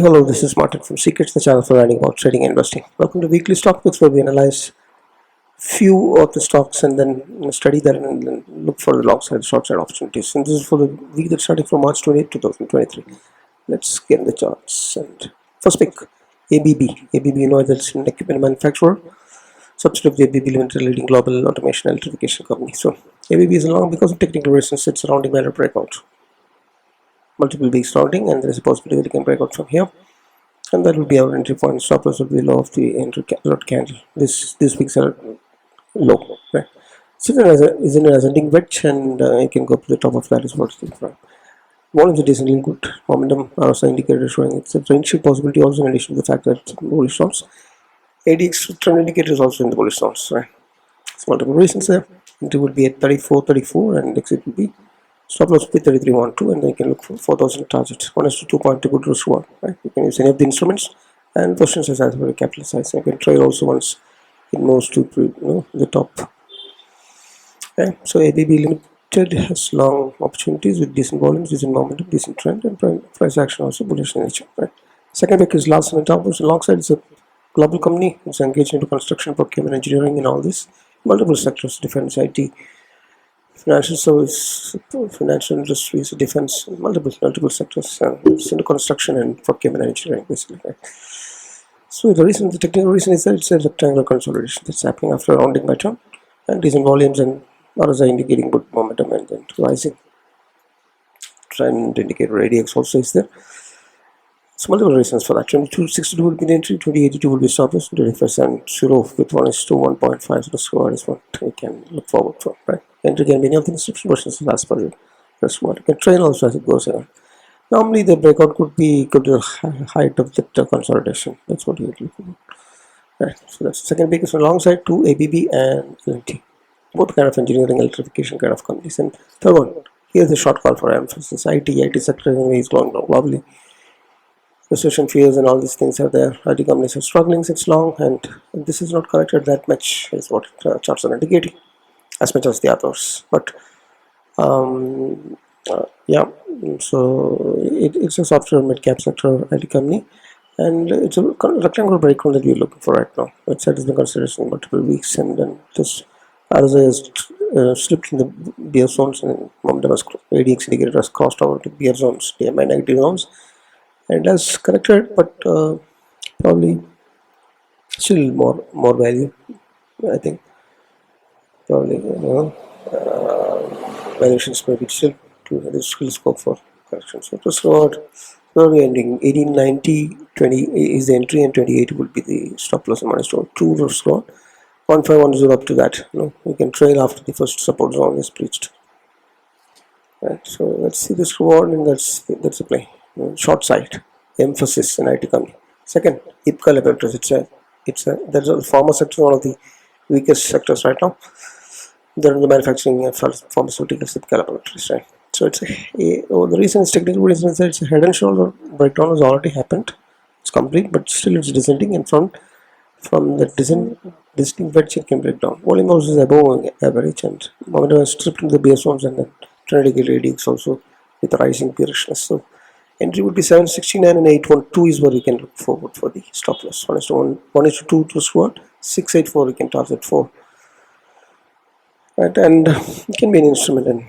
Hello, this is Martin from Secrets, the channel for learning about trading and investing. Welcome to weekly Stockpicks, where we analyze few of the stocks and then study them and then look for the long side, short side opportunities. And this is for the week that's starting from March 28, 2023. Let's get in the charts. And first pick, ABB. ABB, you know, that's an equipment manufacturer, subsidiary of the ABB Limited, leading global automation and electrification company. So ABB is long because of technical reasons. It's surrounding banner breakout. Multiple weeks rounding, and there is a possibility that it can break out from here, and that will be our entry point. Stop loss will be low of the entry candle. This week's are low, right? So is in an ascending wedge, and it can go up to the top of that. Is what it's from. Volumes are decently good. Momentum RSI indicator showing it's a range possibility also, in addition to the fact that bullish zones. ADX trend indicator is also in the bullish zones, right? It's multiple reasons there. Entry would be at 34, and exit will be. Stop loss will be 33.12, and then you can look for 4,000 targets. 1:2 good RiskReward, right? You can use any of the instruments, and position size as very capital size. You can trade also once it moves to the top. Okay, so ABB Limited has long opportunities with decent volumes, decent momentum, decent trend, and price action also bullish in nature. Right? Second pick is Larsen & Toubro. Alongside, it's a global company. It's engaged into construction, procurement, engineering, and all this. Multiple sectors: defense, IT, financial service, financial industries, defense, multiple sectors. It's into construction and procurement and engineering, basically. Right? So the technical reason is that it's a rectangular consolidation that's happening after a rounding pattern, and decent volumes and RSI indicating good momentum and then rising. Trend indicator ADX also is there. So multiple reasons for that. 22.62 will be the entry, 20.82 will be stop loss, 25.0 with 1:1.5. So the score is what we can look forward for, right? Entry can be any of the inscription versions as per the first one. You can trail also as it goes around. Normally the breakout could be equal to the height of the consolidation. That's what you would look for. Right. So that's the second biggest alongside to ABB and L&T. Both kind of engineering, electrification kind of companies. And third one, here's the short call for emphasis. IT sector is going down globally. Recession fears and all these things are there. IT companies are struggling since long, and this is not corrected that much, is what charts are indicating, as much as the others. But yeah, so it's a software mid-cap sector IT company, and it's a rectangular breakdown that we're looking for right now. Which has been considered in multiple weeks, and then this RSI has slipped in the bear zones, and momentum has ADX indicator has crossed over to bear zones, DMI negative zones. And it has corrected, but probably still more value, I think. Probably valuations may be still there's still scope for correction. So RiskReward, we ending 1890, 20 is the entry, and 28 will be the stop loss and -2 RiskReward. 1510 up to that. We can trail after the first support zone is breached. Right. So let's see this reward, and that's the play. Short side, emphasis in IT company. Second, IPCA laboratories. There's a pharma sector, one of the weakest sectors right now. They're in the manufacturing of pharmaceuticals, IPCA laboratories, right? So the reason is technical reason is that it's a head and shoulder breakdown has already happened. It's complete, but still it's descending, and from the descending wedge it can break down. Volume also is above average, and momentum has stripped into the base zones, and then trend ADX also with rising bearishness. So entry would be 769, and 812 is where we can look forward for the stop loss. 1:2 to squat, 684 we can target for. Right, and it can be an instrument, and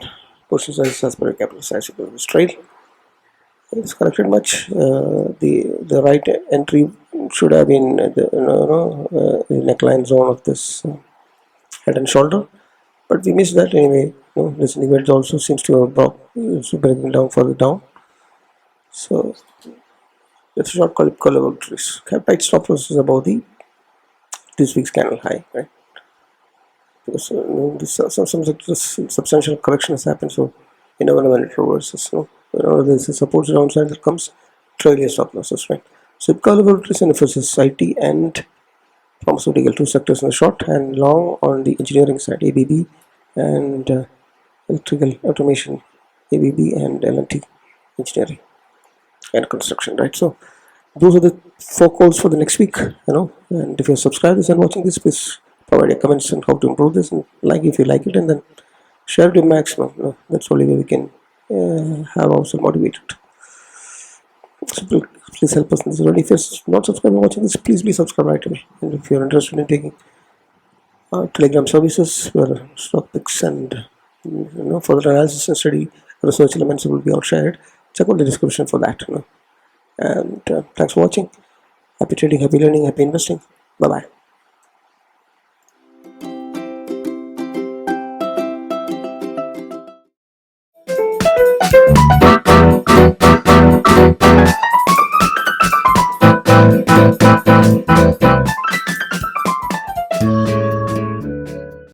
position size as per capital size equal to straight. It's corrected much. The right entry should have been the neckline zone of this head and shoulder, but we missed that anyway. This event also seems to have breaking down further down. So it's a short call level trees. Tight stop loss is above this week's candle high, right? Because some substantial correction has happened, so you never know when it reverses. There's a support downside that comes, trail your stop losses, right? So IPCA level trees and emphasis IT and pharmaceutical, two sectors in the short, and long on the engineering side, ABB and electrical automation, ABB and L&T engineering and construction, right? So those are the 4 calls for the next week, and if you're subscribers and watching this, please provide your comments on how to improve this, and like if you like it, and then share it to maximum. That's only way we can have ourselves motivated. So please help us in this journey. If you're not subscribed and watching this, please be subscribed right away. And if you're interested in taking Telegram services where Stockpicks and further analysis and study research elements will be outshared, check out the description for that. And thanks for watching. Happy trading, happy learning, happy investing. Bye bye.